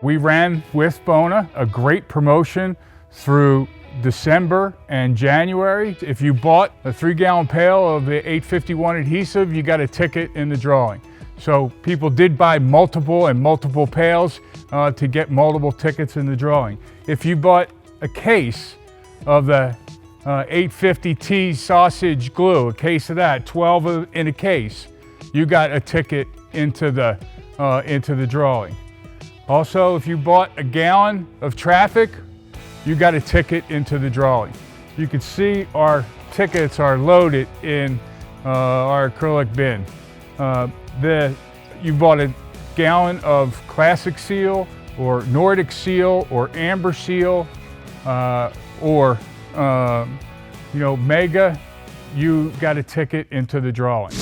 We ran with Bona a great promotion through December and January. If you bought a 3-gallon pail of the 851 adhesive, you got a ticket in the drawing. So people did buy multiple pails to get multiple tickets in the drawing. If you bought a case of the 850T sausage glue, a case of that, 12 in a case, you got a ticket into the drawing. Also, if you bought a gallon of traffic, you got a ticket into the drawing. You can see our tickets are loaded in our acrylic bin. You bought a gallon of Classic Seal or Nordic Seal or Amber Seal or Mega, you got a ticket into the drawing.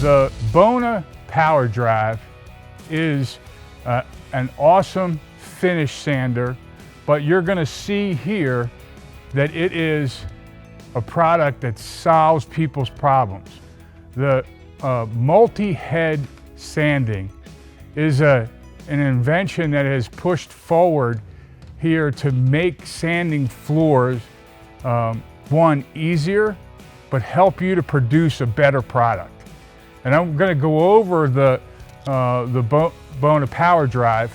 The Bona PowerDrive is an awesome finish sander, but you're going to see here that it is a product that solves people's problems. The multi-head sanding is an invention that has pushed forward here to make sanding floors, one, easier, but help you to produce a better product. And I'm going to go over the Bona PowerDrive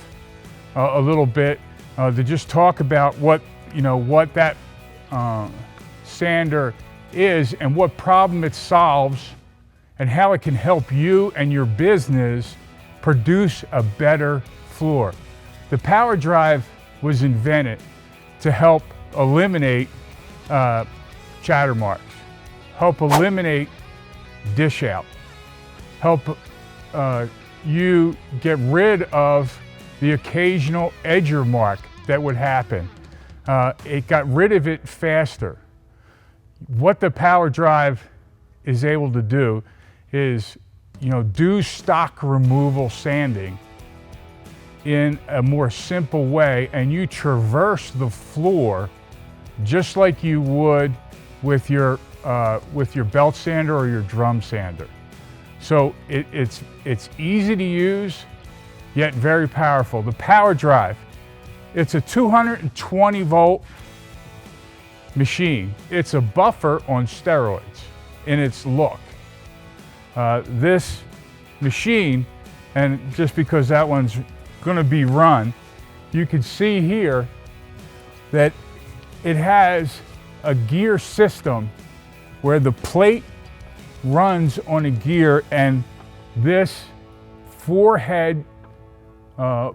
a little bit to just talk about what that sander is and what problem it solves and how it can help you and your business produce a better floor. The PowerDrive was invented to help eliminate chatter marks, help eliminate dish out, help you get rid of the occasional edger mark that would happen. It got rid of it faster. What the PowerDrive is able to do is, do stock removal sanding in a more simple way, and you traverse the floor just like you would with your belt sander or your drum sander. So it's easy to use, yet very powerful. The PowerDrive, it's a 220 volt machine. It's a buffer on steroids in its look. This machine, and just because that one's going to be run, you can see here that it has a gear system where the plate runs on a gear, and this 4-head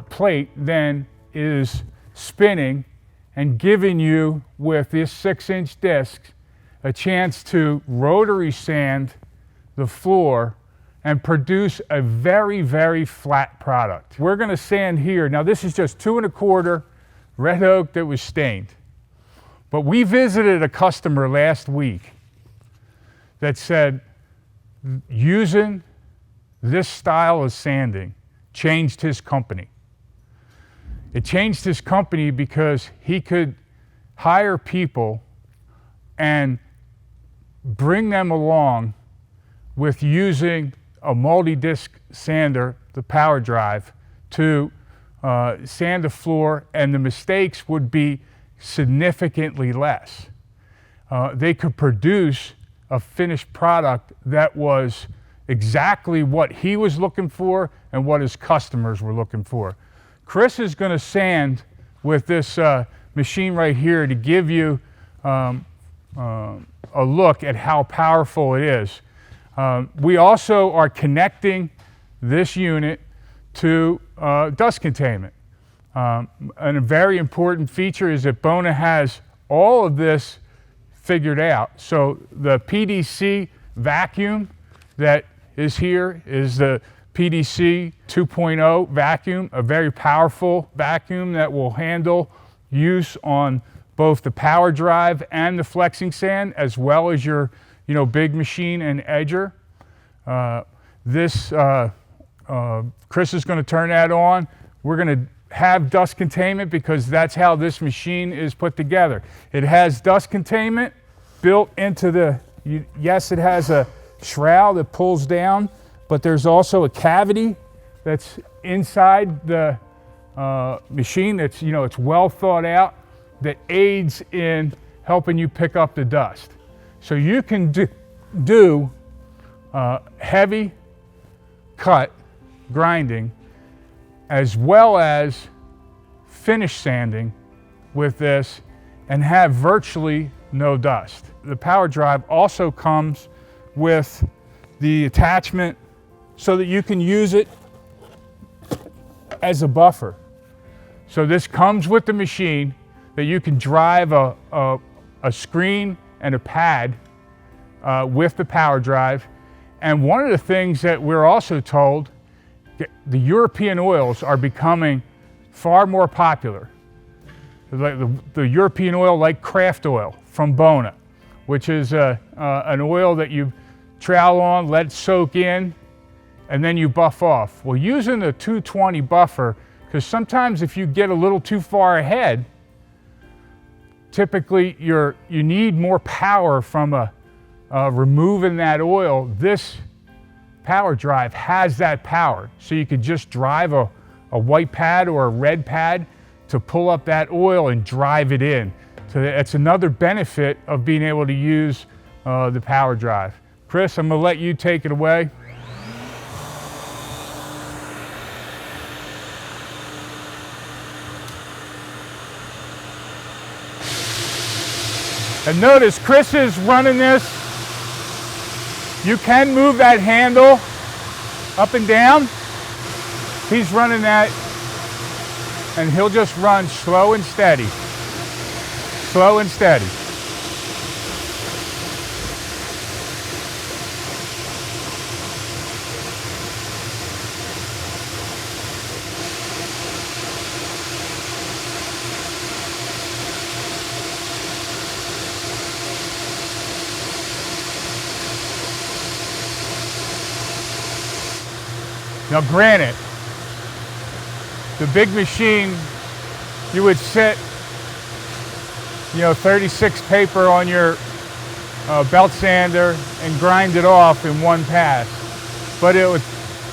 plate then is spinning and giving you, with this 6-inch disc, a chance to rotary sand the floor and produce a very, very flat product. We're going to sand here. Now this is just 2 1/4 red oak that was stained. But we visited a customer last week that said, using this style of sanding changed his company. It changed his company because he could hire people and bring them along with using a MultiDisc sander, the PowerDrive, to sand the floor, and the mistakes would be significantly less. They could produce a finished product that was exactly what he was looking for and what his customers were looking for. Chris is going to sand with this machine right here to give you a look at how powerful it is. We also are connecting this unit to dust containment. And a very important feature is that Bona has all of this figured out. So the PDC vacuum that is here is the PDC 2.0 vacuum, a very powerful vacuum that will handle use on both the PowerDrive and the flexing sand, as well as your big machine and edger. This Chris is going to turn that on. We're going to have dust containment because that's how this machine is put together. It has dust containment built into the, yes, it has a shroud that pulls down, but there's also a cavity that's inside the machine that's, it's well thought out, that aids in helping you pick up the dust. So you can do heavy cut grinding as well as finish sanding with this and have virtually no dust. The PowerDrive also comes with the attachment so that you can use it as a buffer. So this comes with the machine that you can drive a screen and a pad with the PowerDrive. And one of the things that we're also told, the European oils are becoming far more popular. Like the European oil, like craft oil from Bona, which is an oil that you trowel on, let it soak in, and then you buff off. Well, using the 220 buffer, because sometimes if you get a little too far ahead, typically you need more power from removing that oil. This PowerDrive has that power, so you could just drive a white pad or a red pad to pull up that oil and drive it in. So that's another benefit of being able to use the PowerDrive. Chris, I'm going to let you take it away. And notice Chris is running this. You can move that handle up and down. He's running that, and he'll just run slow and steady. Slow and steady. Now granted, the big machine, you would sit, 36 paper on your belt sander and grind it off in one pass. But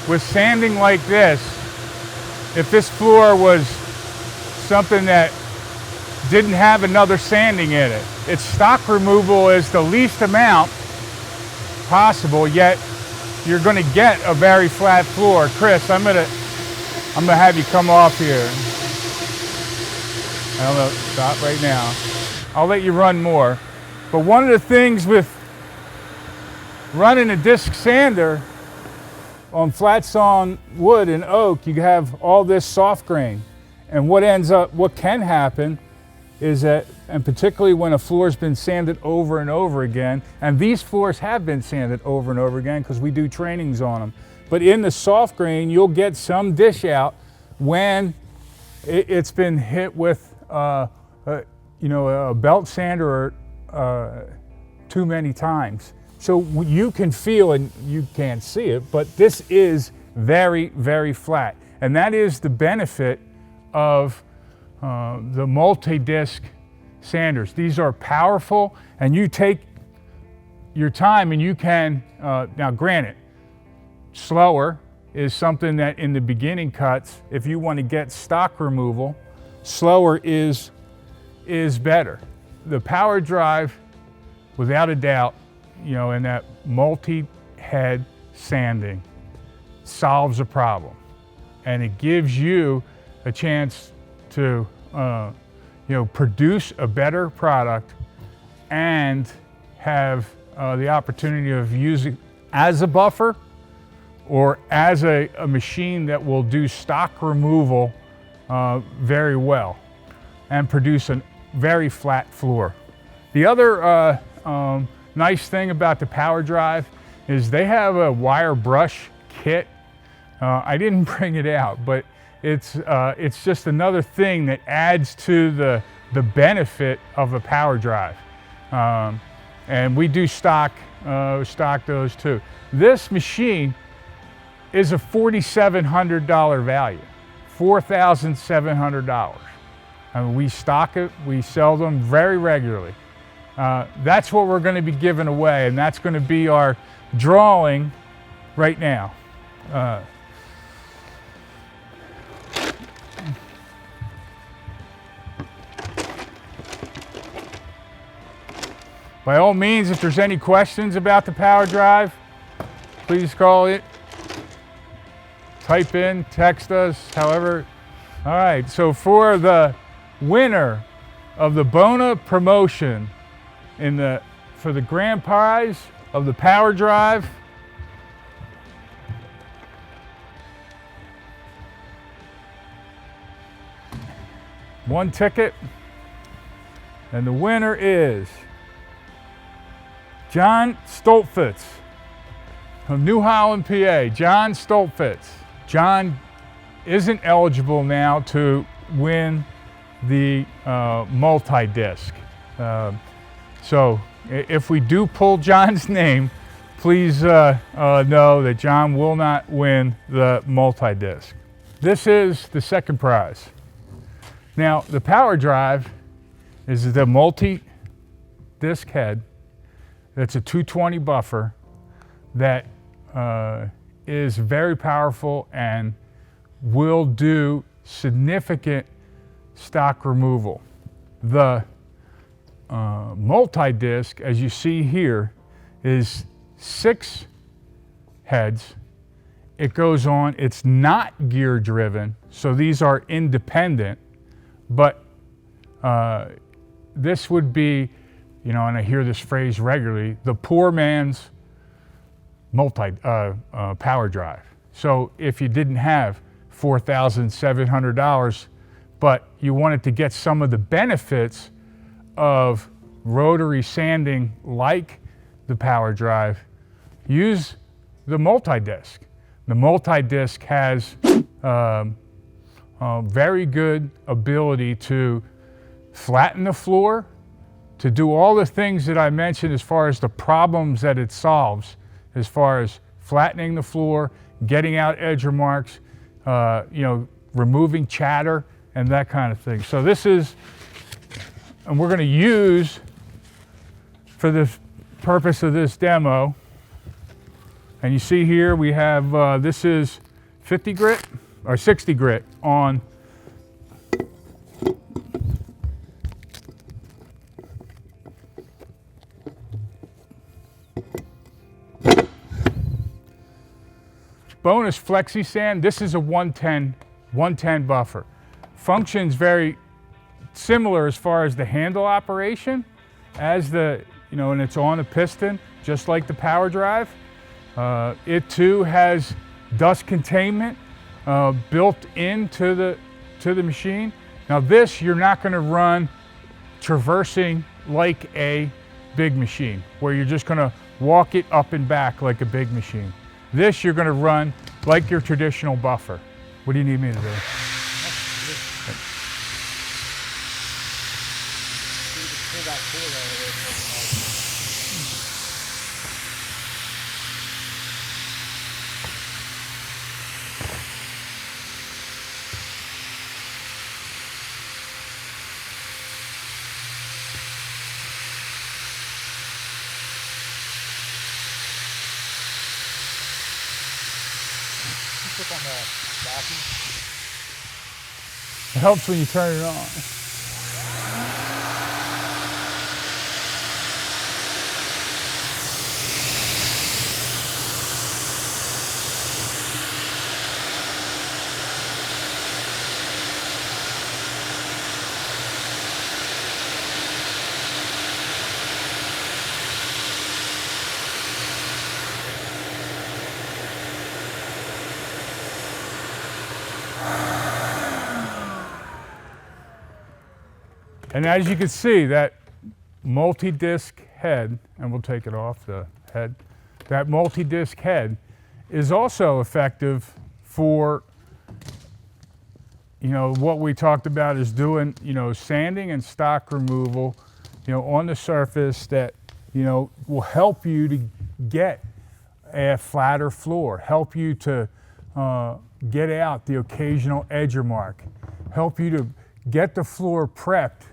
with sanding like this, if this floor was something that didn't have another sanding in it, its stock removal is the least amount possible, yet you're going to get a very flat floor. Chris, I'm gonna have you come off here. I'm gonna stop right now. I'll let you run more. But one of the things with running a disc sander on flat sawn wood and oak, you have all this soft grain. And what can happen is that, and particularly when a floor's been sanded over and over again, and these floors have been sanded over and over again because we do trainings on them, but in the soft grain, you'll get some dish out when it's been hit with a belt sander too many times. So you can feel, and you can't see it, but this is very, very flat. And that is the benefit of the multi-disc sanders. These are powerful, and you take your time, and you can, now granted, slower is something that in the beginning cuts, if you want to get stock removal, slower is better. The PowerDrive, without a doubt, in that multi-head sanding, solves a problem, and it gives you a chance to produce a better product and have the opportunity of using as a buffer or as a machine that will do stock removal very well and produce a very flat floor. The other nice thing about the PowerDrive is they have a wire brush kit. I didn't bring it out, but it's just another thing that adds to the benefit of a PowerDrive. And we do stock those too. This machine is a $4,700 value, $4,700. I mean, we stock it, we sell them very regularly. That's what we're going to be giving away, and that's going to be our drawing right now. By all means, if there's any questions about the PowerDrive, please call it, type in, text us, however. All right, so for the winner of the Bona promotion for the grand prize of the PowerDrive, one ticket, and the winner is John Stoltfitz of New Holland, PA. John Stoltfitz. John isn't eligible now to win the MultiDisc. So if we do pull John's name, please know that John will not win the MultiDisc. This is the second prize. Now, the PowerDrive is the multi-disc head. That's a 220 buffer that is very powerful and will do significant stock removal. The MultiDisc, as you see here, is 6 heads. It goes on, it's not gear driven, so these are independent, but this would be, you know, and I hear this phrase regularly, the poor man's PowerDrive. So if you didn't have $4,700, but you wanted to get some of the benefits of rotary sanding like the PowerDrive, use the MultiDisc. The MultiDisc has very good ability to flatten the floor, to do all the things that I mentioned as far as the problems that it solves, as far as flattening the floor, getting out edge marks, you know, removing chatter and that kind of thing. So this is, and we're going to use, for the purpose of this demo, and you see here we have, this is 50 grit or 60 grit on bonus flexi sand. This is a 110 buffer. Functions very similar as far as the handle operation as the, you know, and it's on a piston, just like the PowerDrive. It too has dust containment built into the machine. Now this, you're not going to run traversing like a big machine, where you're just going to walk it up and back like a big machine. This you're going to run like your traditional buffer. What do you need me to do? On the backing. It helps when you turn it on. And as you can see, that multi-disc head, and we'll take it off the head, that multi-disc head is also effective for, you know, what we talked about is doing, you know, sanding and stock removal, you know, on the surface that, you know, will help you to get a flatter floor, help you to get out the occasional edger mark, help you to get the floor prepped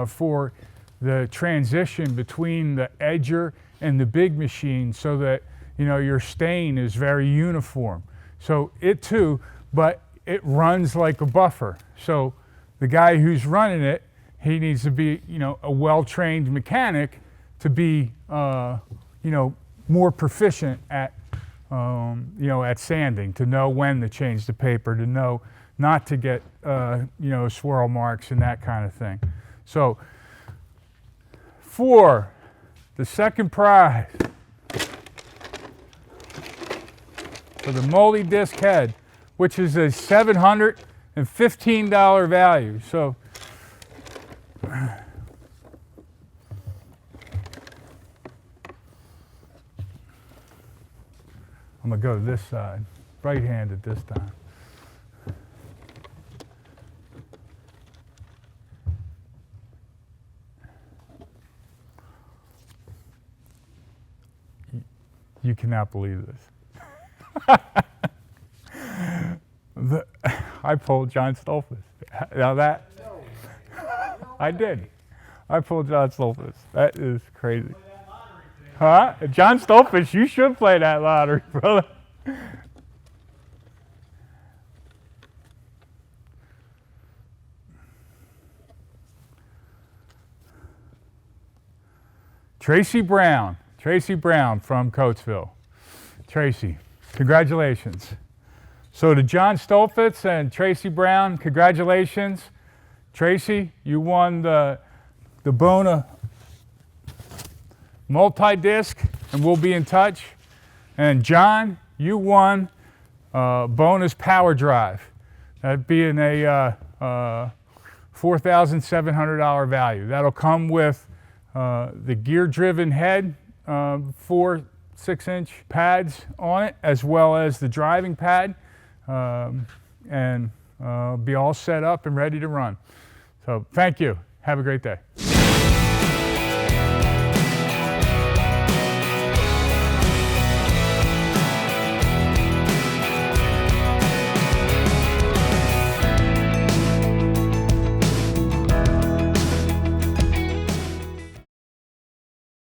for the transition between the edger and the big machine, so that your stain is very uniform. So it too, but it runs like a buffer. So the guy who's running it, he needs to be a well-trained mechanic to be more proficient at at sanding, to know when to change the paper, to know not to get swirl marks and that kind of thing. So for the second prize for the MultiDisc head, which is a $715 value. So I'm going to go to this side, right-handed this time. You cannot believe this. I pulled John Stolfus. Now that, I did. I pulled John Stolfus. That is crazy. Huh? John Stolfus, you should play that lottery, brother. Tracy Brown from Coatesville. Tracy, congratulations. So to John Stolfitz and Tracy Brown, congratulations. Tracy, you won the Bona MultiDisc, and we'll be in touch. And John, you won Bona's PowerDrive. That being a $4,700 value. That'll come with the gear-driven head, 4 6-inch pads on it, as well as the driving pad, and be all set up and ready to run. So thank you. Have a great day.